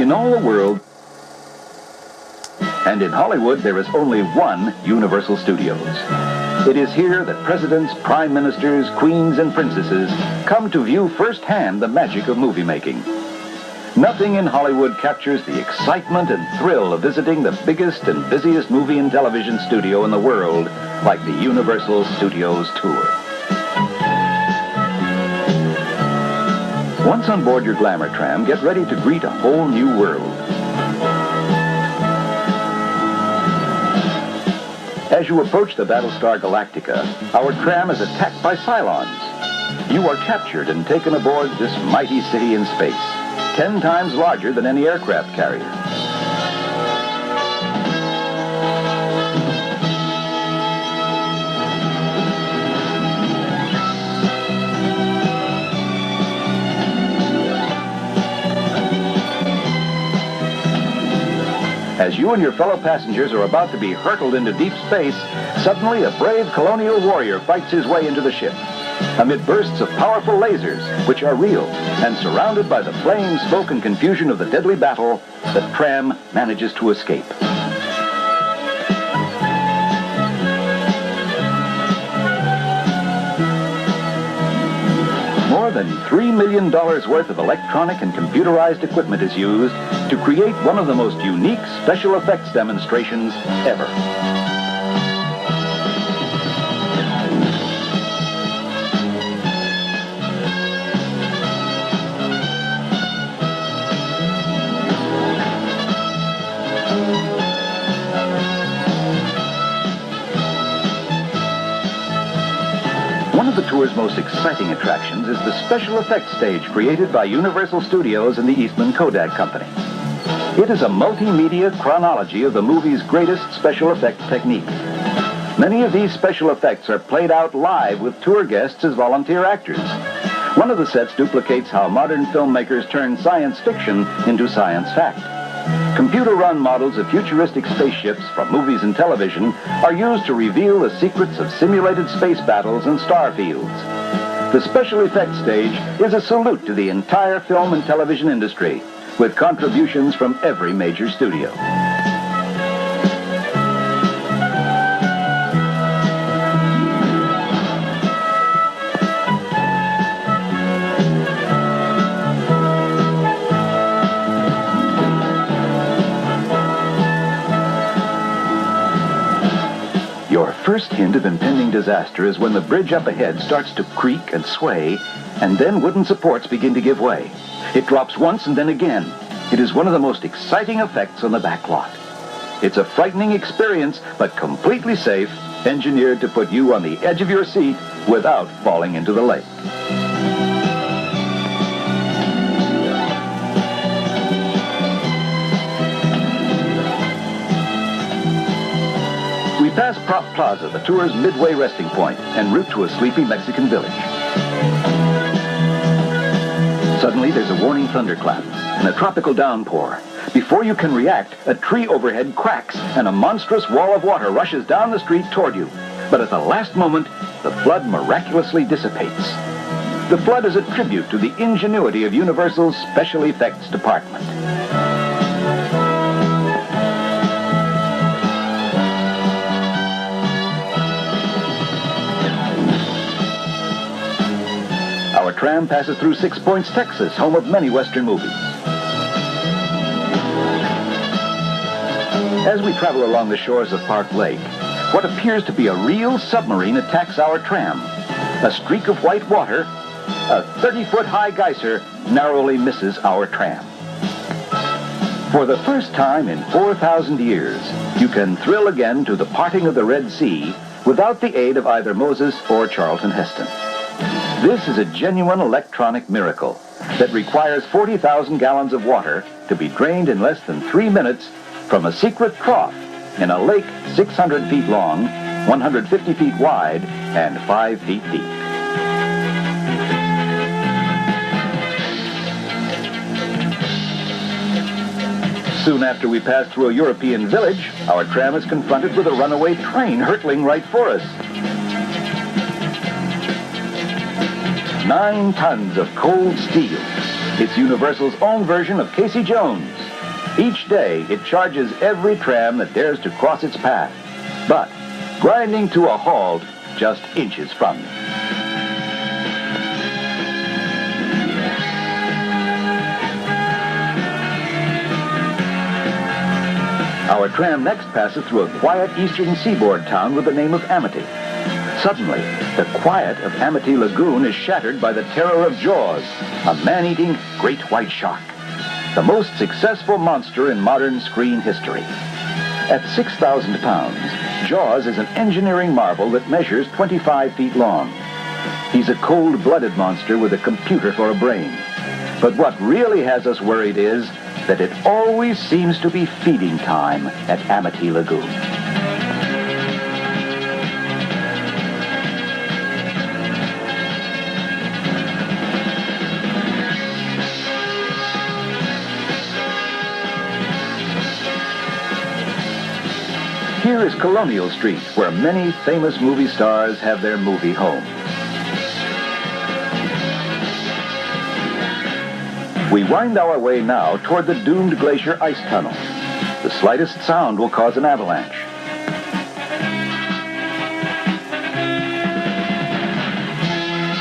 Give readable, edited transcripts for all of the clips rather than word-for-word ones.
In all the world, and in Hollywood, there is only one Universal Studios. It is here that presidents, prime ministers, queens, and princesses come to view firsthand the magic of movie making. Nothing in Hollywood captures the excitement and thrill of visiting the biggest and busiest movie and television studio in the world like the Universal Studios Tour. Once on board your glamour tram, get ready to greet a whole new world. As you approach the Battlestar Galactica, our tram is attacked by Cylons. You are captured and taken aboard this mighty city in space, 10 times larger than any aircraft carrier. As you and your fellow passengers are about to be hurtled into deep space, suddenly a brave colonial warrior fights his way into the ship. Amid bursts of powerful lasers, which are real, and surrounded by the flame, smoke, and confusion of the deadly battle, the tram manages to escape. More than $3 million worth of electronic and computerized equipment is used to create one of the most unique special effects demonstrations ever. One of the tour's most exciting attractions is the special effects stage created by Universal Studios and the Eastman Kodak Company. It is a multimedia chronology of the movie's greatest special effects techniques. Many of these special effects are played out live with tour guests as volunteer actors. One of the sets duplicates how modern filmmakers turn science fiction into science fact. Computer-run models of futuristic spaceships from movies and television are used to reveal the secrets of simulated space battles and star fields. The special effects stage is a salute to the entire film and television industry, with contributions from every major studio. Your first hint of impending disaster is when the bridge up ahead starts to creak and sway, and then wooden supports begin to give way. It drops once and then again. It is one of the most exciting effects on the back lot. It's a frightening experience, but completely safe, engineered to put you on the edge of your seat without falling into the lake. We pass Prop Plaza, the tour's midway resting point, en route to a sleepy Mexican village. Suddenly, there's a warning thunderclap and a tropical downpour. Before you can react, a tree overhead cracks and a monstrous wall of water rushes down the street toward you. But at the last moment, the flood miraculously dissipates. The flood is a tribute to the ingenuity of Universal's special effects department. Our tram passes through Six Points, Texas, home of many Western movies. As we travel along the shores of Park Lake, what appears to be a real submarine attacks our tram. A streak of white water, a 30-foot-high geyser, narrowly misses our tram. For the first time in 4,000 years, you can thrill again to the parting of the Red Sea without the aid of either Moses or Charlton Heston. This is a genuine electronic miracle that requires 40,000 gallons of water to be drained in less than 3 minutes from a secret trough in a lake 600 feet long, 150 feet wide, and 5 feet deep. Soon after we pass through a European village, our tram is confronted with a runaway train hurtling right for us. 9 tons of cold steel. It's Universal's own version of Casey Jones, Each day, it charges every tram that dares to cross its path, but grinding to a halt just inches from you. Our tram next passes through a quiet eastern seaboard town with the name of Amity. Suddenly, the quiet of Amity Lagoon is shattered by the terror of Jaws, a man-eating great white shark, the most successful monster in modern screen history. At 6,000 pounds, Jaws is an engineering marvel that measures 25 feet long. He's a cold-blooded monster with a computer for a brain. But what really has us worried is that it always seems to be feeding time at Amity Lagoon. Here is Colonial Street, where many famous movie stars have their movie home. We wind our way now toward the doomed glacier ice tunnel. The slightest sound will cause an avalanche.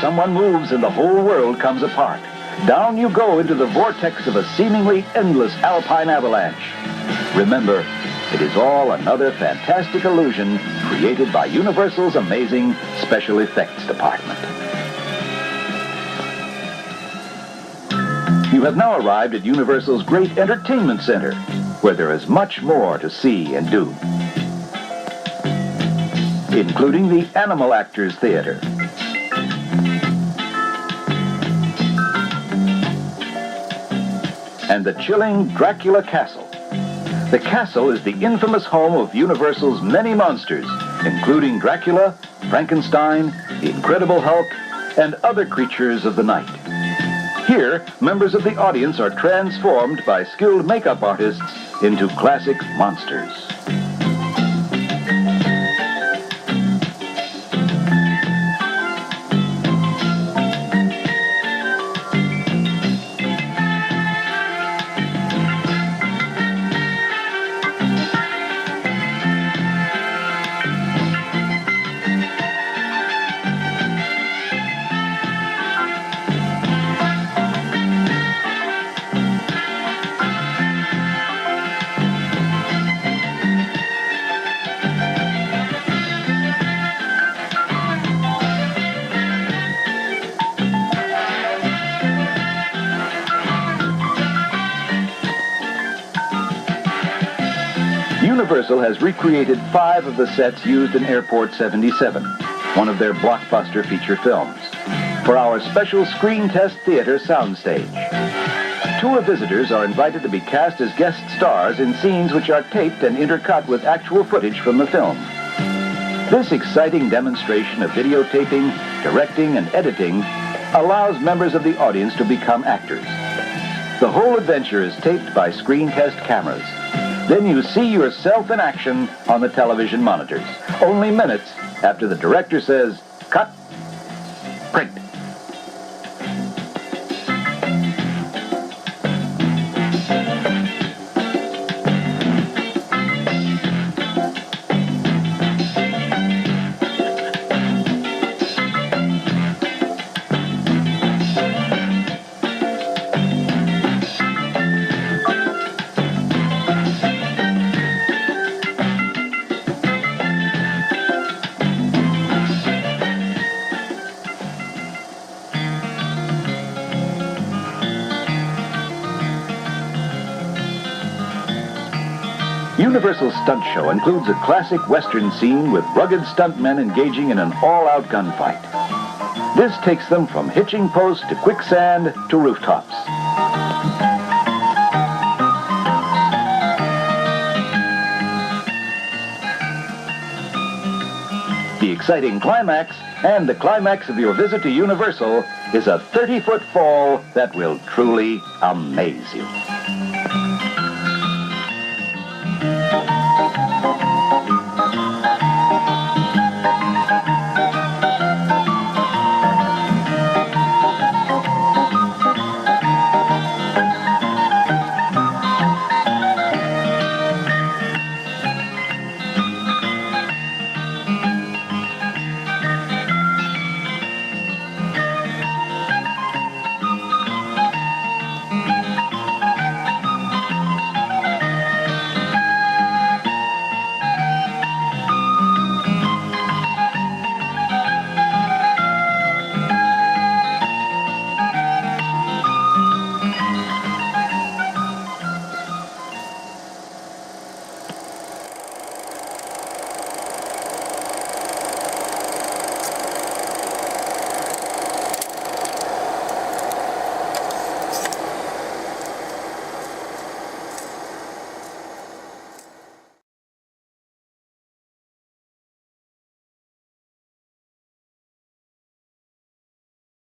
Someone moves and the whole world comes apart. Down you go into the vortex of a seemingly endless alpine avalanche. Remember, it is all another fantastic illusion created by Universal's amazing special effects department. You have now arrived at Universal's great entertainment center, where there is much more to see and do, including the Animal Actors Theater, and the chilling Dracula Castle. The castle is the infamous home of Universal's many monsters, including Dracula, Frankenstein, the Incredible Hulk, and other creatures of the night. Here, members of the audience are transformed by skilled makeup artists into classic monsters. Universal has recreated 5 of the sets used in Airport 77, one of their blockbuster feature films, for our special screen test theater soundstage. Tour visitors are invited to be cast as guest stars in scenes which are taped and intercut with actual footage from the film. This exciting demonstration of videotaping, directing, and editing allows members of the audience to become actors. The whole adventure is taped by screen test cameras. Then you see yourself in action on the television monitors, only minutes after the director says, "Cut, print." Universal's stunt show includes a classic Western scene with rugged stuntmen engaging in an all-out gunfight. This takes them from hitching posts to quicksand to rooftops. The exciting climax and the climax of your visit to Universal is a 30-foot fall that will truly amaze you.